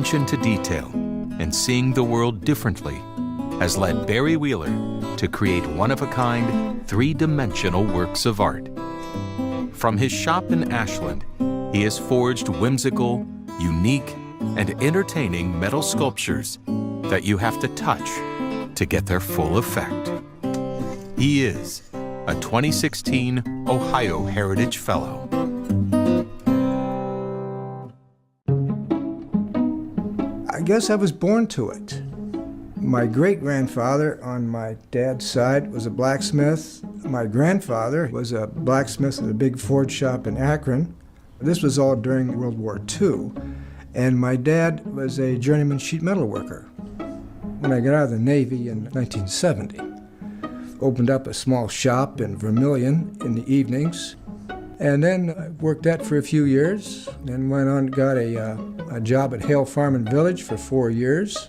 attention to detail and seeing the world differently has led Barry Wheeler to create one-of-a-kind, three-dimensional works of art. From his shop in Ashland, he has forged whimsical, unique, and entertaining metal sculptures that you have to touch to get their full effect. He is a 2016 Ohio Heritage Fellow. I guess I was born to it. My great-grandfather on my dad's side was a blacksmith. My grandfather was a blacksmith at a big Ford shop in Akron. This was all during World War II. And my dad was a journeyman sheet metal worker. When I got out of the Navy in 1970, opened up a small shop in Vermilion in the evenings. And then I worked that for a few years, then went on and got a job at Hale Farm and Village for 4 years.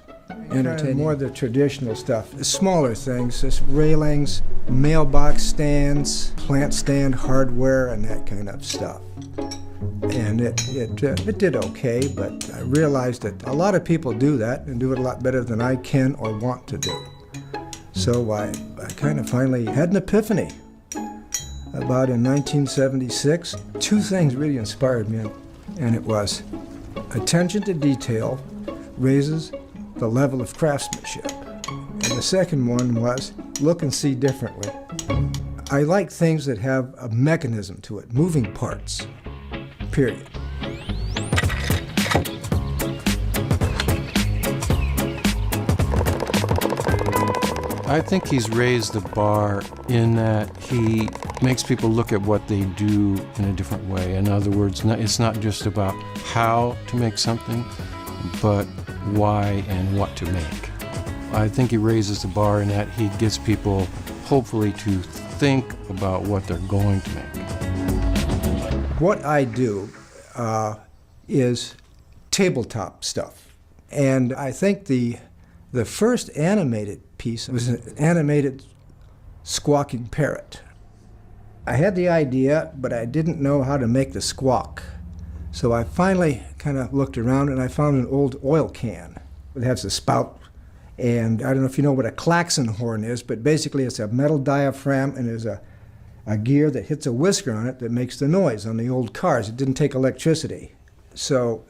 Entertaining more of the traditional stuff, the smaller things, just railings, mailbox stands, plant stand hardware, and that kind of stuff. And it did okay, but I realized that a lot of people do that and do it a lot better than I can or want to do. So I kind of finally had an epiphany. About in 1976, two things really inspired me, and it was attention to detail raises the level of craftsmanship. And the second one was look and see differently. I like things that have a mechanism to it, moving parts, period. I think he's raised the bar in that he makes people look at what they do in a different way. In other words, it's not just about how to make something, but why and what to make. I think he raises the bar in that he gets people, hopefully, to think about what they're going to make. What I do is tabletop stuff. And I think the first animated piece was an animated squawking parrot. I had the idea, but I didn't know how to make the squawk. So I finally kind of looked around and I found an old oil can. It has a spout, and I don't know if you know what a klaxon horn is, but basically it's a metal diaphragm and there's a gear that hits a whisker on it that makes the noise on the old cars. It didn't take electricity. So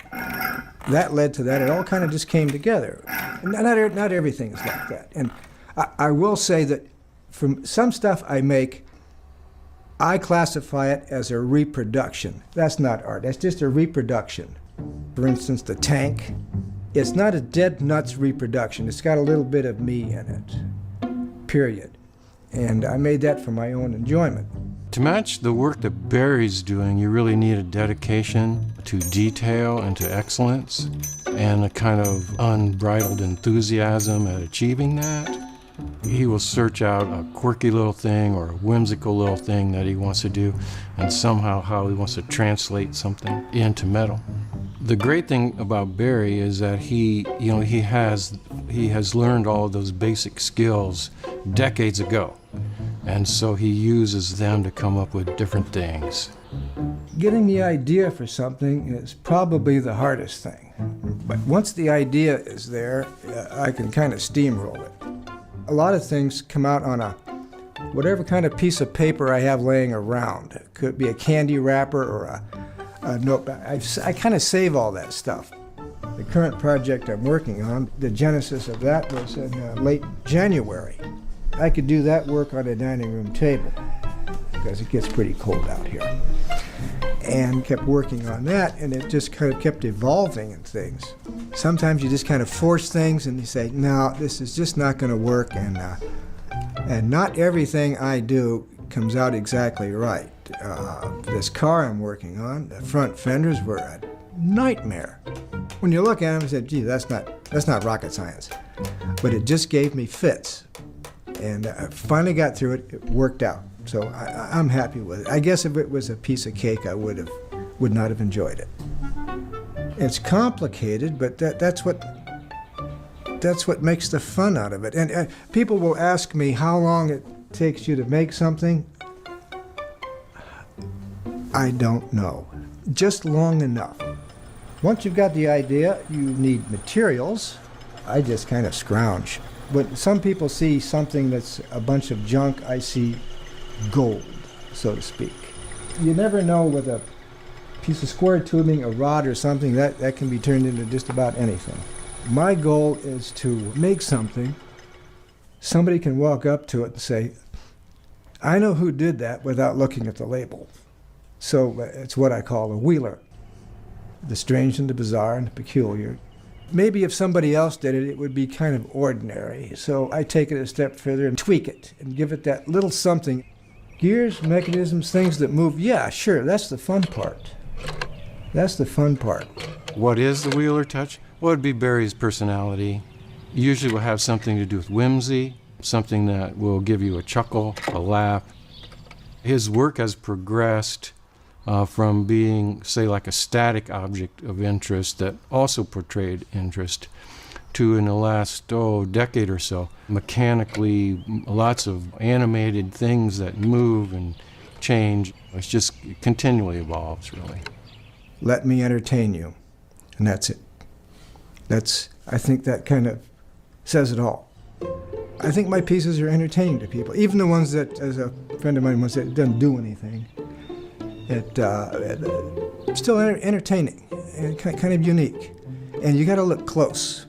that led to that. It all kind of just came together. Not everything is like that. And I will say that from some stuff I make, I classify it as a reproduction. That's not art, that's just a reproduction. For instance, the tank, it's not a dead nuts reproduction. It's got a little bit of me in it, period. And I made that for my own enjoyment. To match the work that Barry's doing, you really need a dedication to detail and to excellence, and a kind of unbridled enthusiasm at achieving that. He will search out a quirky little thing or a whimsical little thing that he wants to do, and somehow how he wants to translate something into metal. The great thing about Barry is that he has learned all of those basic skills decades ago, and so he uses them to come up with different things. Getting the idea for something is probably the hardest thing. But once the idea is there, I can kind of steamroll it. A lot of things come out on whatever kind of piece of paper I have laying around. It could be a candy wrapper or a notebook. I kind of save all that stuff. The current project I'm working on, the genesis of that was in late January. I could do that work on a dining room table because it gets pretty cold out here. And kept working on that, and it just kind of kept evolving in things. Sometimes you just kind of force things and you say, no, this is just not going to work, and not everything I do comes out exactly right. This car I'm working on, the front fenders were a nightmare. When you look at them, you say, gee, that's not rocket science. But it just gave me fits. And I finally got through it, it worked out. So I'm happy with it. I guess if it was a piece of cake, I would not have enjoyed it. It's complicated, but that's what makes the fun out of it. And people will ask me how long it takes you to make something. I don't know. Just long enough. Once you've got the idea, you need materials. I just kind of scrounge. When some people see something that's a bunch of junk, I see gold, so to speak. You never know with a piece of square tubing, a rod or something, that can be turned into just about anything. My goal is to make something somebody can walk up to it and say, I know who did that without looking at the label. So it's what I call a wheeler. The strange and the bizarre and the peculiar. Maybe if somebody else did it, it would be kind of ordinary. So I take it a step further and tweak it and give it that little something. Gears, mechanisms, things that move, yeah, sure, that's the fun part. That's the fun part. What is the wheeler touch? Well, it'd be Barry's personality. Usually will have something to do with whimsy, something that will give you a chuckle, a laugh. His work has progressed from being, say, like a static object of interest that also portrayed interest to, in the last, decade or so, mechanically, lots of animated things that move and change. It's just, it continually evolves, really. Let me entertain you, and that's it. I think that kind of says it all. I think my pieces are entertaining to people, even the ones that, as a friend of mine once said, it doesn't do anything. It's still entertaining and kind of unique. And you got to look close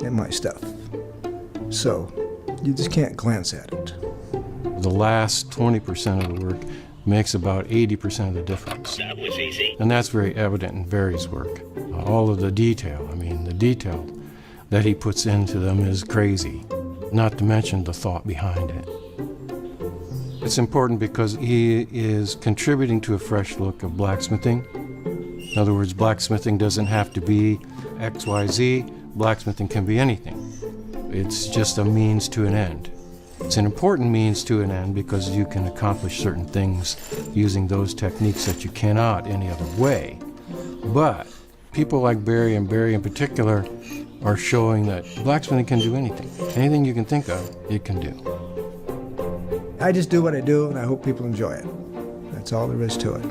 at my stuff. So you just can't glance at it. The last 20% of the work makes about 80% of the difference. That was easy. And that's very evident in Barry's work. All of the detail, the detail that he puts into them is crazy, not to mention the thought behind it. It's important because he is contributing to a fresh look of blacksmithing. In other words, blacksmithing doesn't have to be XYZ. Blacksmithing can be anything. It's just a means to an end. It's an important means to an end because you can accomplish certain things using those techniques that you cannot any other way. But people like Barry, and Barry in particular, are showing that blacksmithing can do anything. Anything you can think of, it can do. I just do what I do, and I hope people enjoy it. That's all there is to it.